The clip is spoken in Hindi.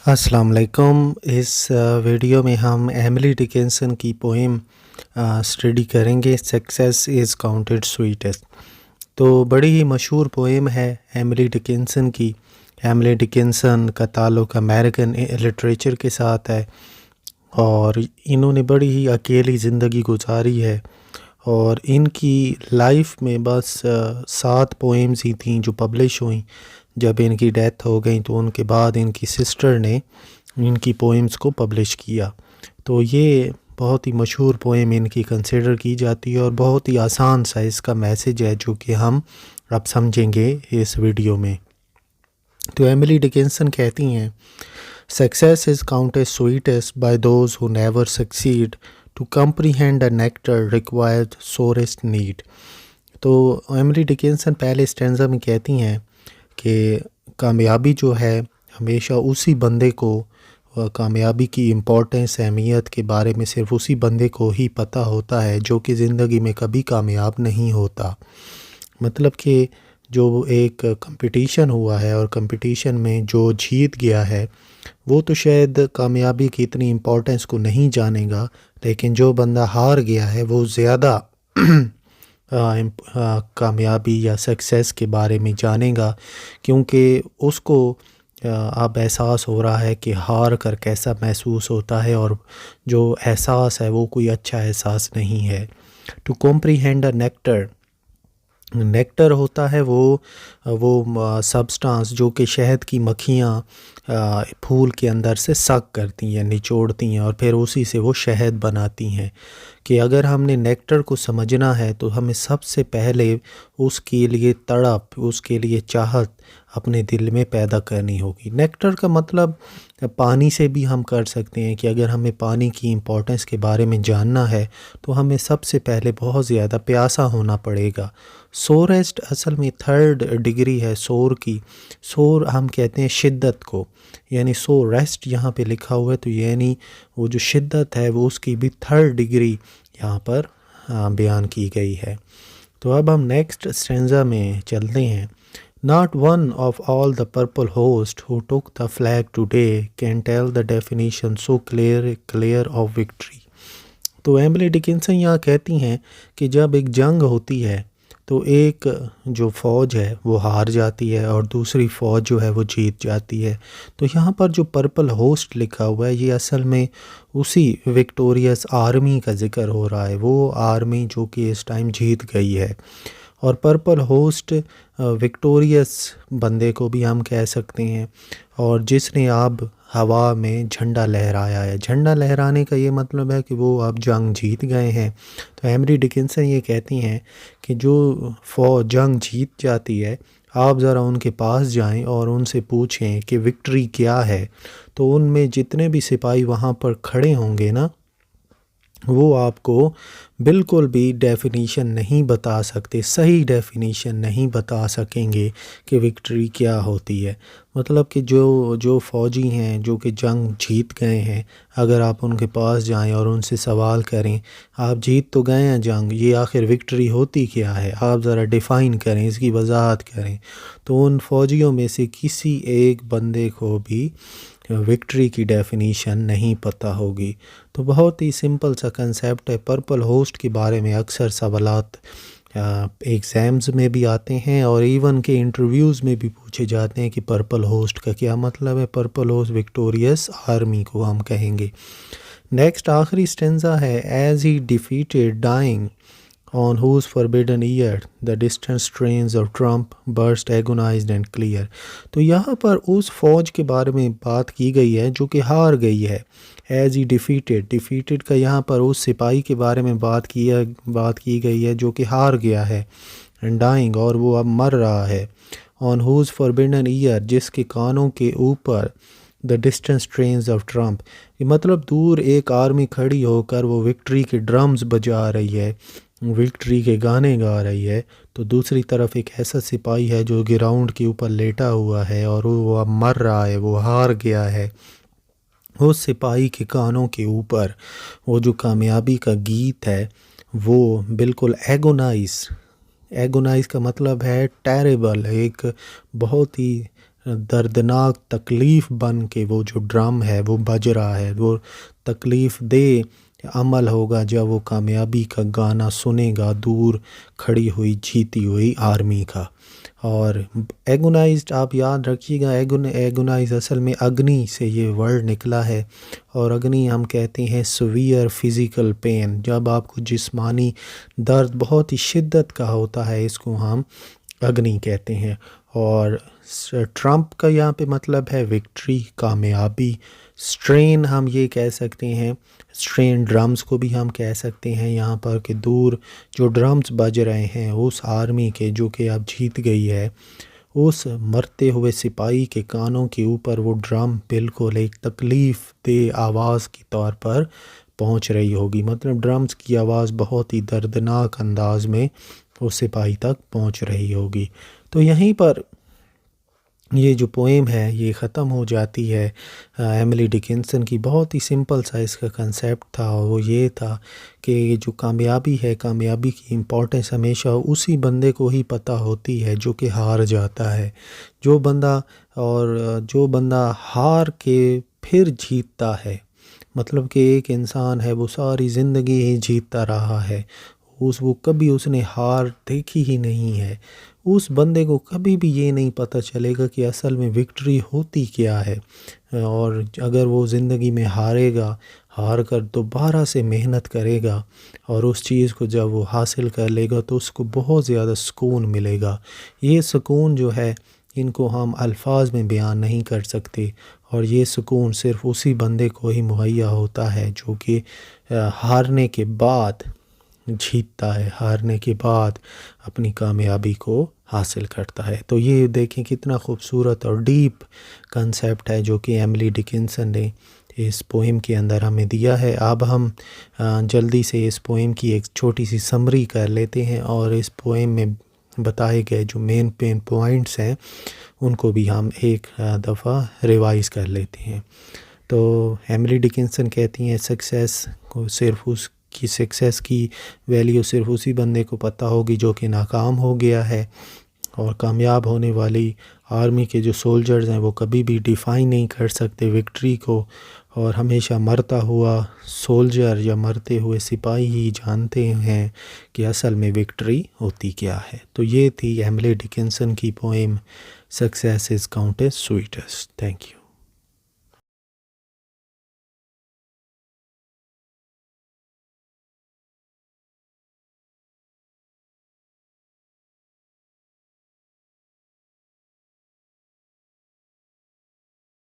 अस्सलाम वालेकुम। इस वीडियो में हम एमिली डिकिंसन की पोएम स्टडी करेंगे, सक्सेस इज़ काउंटेड स्वीटेस्ट। तो बड़ी ही मशहूर पोएम है एमिली डिकिंसन की। एमिली डिकिंसन का ताल्लुक़ अमेरिकन लिटरेचर के साथ है और इन्होंने बड़ी ही अकेली ज़िंदगी गुजारी है और इनकी लाइफ में बस 7 पोएम्स ही थी जो पब्लिश हुई। जब इनकी डेथ हो गई तो उनके बाद इनकी सिस्टर ने इनकी पोएम्स को पब्लिश किया। तो ये बहुत ही मशहूर पोएम इनकी कंसिडर की जाती है और बहुत ही आसान सा इसका मैसेज है जो कि हम अब समझेंगे इस वीडियो में। तो एमिली डिकिंसन कहती हैं, success is counted sweetest by those who never succeed to comprehend a nectar required sorest need। तो एमिली डिकिंसन पहले स्टैंजा में कहती हैं कि कामयाबी जो है हमेशा उसी बंदे को कामयाबी की इम्पोर्टेंस अहमियत के बारे में सिर्फ उसी बंदे को ही पता होता है जो कि ज़िंदगी में कभी कामयाब नहीं होता। मतलब कि जो एक कंपटीशन हुआ है और कंपटीशन में जो जीत गया है वो तो शायद कामयाबी की इतनी इम्पोर्टेंस को नहीं जानेगा, लेकिन जो बंदा हार गया है वो ज़्यादा कामयाबी या सक्सेस के बारे में जानेगा, क्योंकि उसको अब एहसास हो रहा है कि हार कर कैसा महसूस होता है और जो एहसास है वो कोई अच्छा एहसास नहीं है। To comprehend a nectar, nectar होता है वो सब्सटेंस जो कि शहद की मक्खियाँ फूल के अंदर से सक करती हैं, निचोड़ती हैं और फिर उसी से वो शहद बनाती हैं। कि अगर हमने नेक्टर को समझना है तो हमें सबसे पहले उसके लिए तड़प, उसके लिए चाहत अपने दिल में पैदा करनी होगी। नेक्टर का मतलब पानी से भी हम कर सकते हैं कि अगर हमें पानी की इम्पोर्टेंस के बारे में जानना है तो हमें सबसे पहले बहुत ज़्यादा प्यासा होना पड़ेगा। सोरेस्ट असल में 3rd डिग्री है सोर की। सोर हम कहते हैं शिद्दत को, यानी सो रेस्ट यहाँ पे लिखा हुआ है तो यानी वो जो शिद्दत है वो उसकी भी 3rd डिग्री यहाँ पर बयान की गई है। तो अब हम नेक्स्ट स्टैंजा में चलते हैं। Not one of all the purple host who took the flag today can tell the definition so clear of victory। तो एमिली डिकिंसन यहाँ कहती हैं कि जब एक जंग होती है तो एक जो फ़ौज है वो हार जाती है और दूसरी फ़ौज जो है वो जीत जाती है। तो यहाँ पर जो पर्पल होस्ट लिखा हुआ है ये असल में उसी विक्टोरियस आर्मी का ज़िक्र हो रहा है, वो आर्मी जो कि इस टाइम जीत गई है। और पर्पल होस्ट विक्टोरियस बंदे को भी हम कह सकते हैं और जिसने अब हवा में झंडा लहराया है। झंडा लहराने का ये मतलब है कि वो अब जंग जीत गए हैं। तो एमिली डिकिंसन ये कहती हैं कि जो फौज जंग जीत जाती है आप ज़रा उनके पास जाएं और उनसे पूछें कि विक्ट्री क्या है, तो उनमें जितने भी सिपाही वहाँ पर खड़े होंगे ना वो आपको बिल्कुल भी डेफिनीशन नहीं बता सकते, सही डेफिनीशन नहीं बता सकेंगे कि विक्ट्री क्या होती है। मतलब कि जो फ़ौजी हैं जो कि जंग जीत गए हैं, अगर आप उनके पास जाएं और उनसे सवाल करें आप जीत तो गए हैं जंग, ये आखिर विक्ट्री होती क्या है, आप ज़रा डिफ़ाइन करें, इसकी वजाहत करें, तो उन फ़ौजियों में से किसी एक बंदे को भी विक्ट्री की डेफिनीशन नहीं पता होगी। तो बहुत ही सिंपल सा कंसेप्ट है। पर्पल होस्ट के बारे में अक्सर सवालात एग्ज़ाम्स में भी आते हैं और इवन के इंटरव्यूज़ में भी पूछे जाते हैं कि पर्पल होस्ट का क्या मतलब है। पर्पल होस्ट विक्टोरियस आर्मी को हम कहेंगे। नेक्स्ट आखिरी स्टेंजा है, as he defeated dying on whose forbidden ear the distant strains of Trump burst agonized and clear। तो यहाँ पर उस फौज के बारे में बात की गई है जो कि हार गई है। एज ही डिफीटेड, डिफीटेड का यहाँ पर उस सिपाही के बारे में बात की गई है जो कि हार गया है। एंड डाइंग, और वो अब मर रहा है। ऑन whose forbidden ear, जिसके कानों के ऊपर the distance trains of Trump, मतलब दूर एक आर्मी खड़ी होकर वो विक्ट्री के ड्रम्स बजा रही है, विक्ट्री के गाने गा रही है, तो दूसरी तरफ एक ऐसा सिपाही है जो ग्राउंड के ऊपर लेटा हुआ है और वो अब मर रहा है, वो हार गया है। उस सिपाही के कानों के ऊपर वो जो कामयाबी का गीत है वो बिल्कुल एगोनाइज का मतलब है टेरेबल, एक बहुत ही दर्दनाक तकलीफ़ बन के वो जो ड्रम है वो बज रहा है, वो तकलीफ़ दे अमल होगा जब वो कामयाबी का गाना सुनेगा दूर खड़ी हुई जीती हुई आर्मी का। और एगोनाइज्ड आप याद रखिएगा, एगोनाइज असल में अग्नि से ये वर्ड निकला है, और अग्नि हम कहते हैं सीवियर फिज़िकल पेन, जब आपको जिस्मानी दर्द बहुत ही शिद्दत का होता है, इसको हम अग्नि कहते हैं। और ट्रम्प का यहाँ पे मतलब है विक्ट्री, कामयाबी। स्ट्रेन हम ये कह सकते हैं, स्ट्रेन ड्रम्स को भी हम कह सकते हैं यहाँ पर, कि दूर जो ड्रम्स बज रहे हैं उस आर्मी के जो कि अब जीत गई है, उस मरते हुए सिपाही के कानों के ऊपर वो ड्रम बिल्कुल एक तकलीफ़ दे आवाज़ के तौर पर पहुँच रही होगी। मतलब ड्रम्स की आवाज़ बहुत ही दर्दनाक अंदाज में उस सिपाही तक पहुँच रही होगी। तो यहीं पर ये जो पोएम है ये ख़त्म हो जाती है। एमिली डिकिंसन की बहुत ही सिंपल सा इसका कंसेप्ट था, और वो ये था कि जो कामयाबी है, कामयाबी की इम्पोर्टेंस हमेशा उसी बंदे को ही पता होती है जो कि हार जाता है। जो बंदा हार के फिर जीतता है, मतलब कि एक इंसान है वो सारी ज़िंदगी ही जीतता रहा है, वो कभी उसने हार देखी ही नहीं है, उस बंदे को कभी भी ये नहीं पता चलेगा कि असल में विक्ट्री होती क्या है। और अगर वो ज़िंदगी में हारेगा, हार कर दोबारा से मेहनत करेगा और उस चीज़ को जब वो हासिल कर लेगा तो उसको बहुत ज़्यादा सुकून मिलेगा। ये सुकून जो है इनको हम अल्फाज में बयान नहीं कर सकते, और ये सुकून सिर्फ़ उसी बंदे को ही मुहैया होता है जो कि हारने के बाद जीतता है, हारने के बाद अपनी कामयाबी को हासिल करता है। तो ये देखें कितना खूबसूरत और डीप कंसेप्ट है जो कि एमिली डिकिंसन ने इस पोएम के अंदर हमें दिया है। अब हम जल्दी से इस पोएम की एक छोटी सी समरी कर लेते हैं, और इस पोएम में बताए गए जो मेन पॉइंट्स हैं उनको भी हम एक दफ़ा रिवाइज़ कर लेते हैं। तो एमिली डिकिंसन कहती हैं सक्सेस की वैल्यू सिर्फ उसी बंदे को पता होगी जो कि नाकाम हो गया है, और कामयाब होने वाली आर्मी के जो सोल्जर्स हैं वो कभी भी डिफ़ाइन नहीं कर सकते विक्ट्री को, और हमेशा मरता हुआ सोल्जर या मरते हुए सिपाही ही जानते हैं कि असल में विक्ट्री होती क्या है। तो ये थी एमिली डिकिंसन की poem success is counted sweetest. Thank you.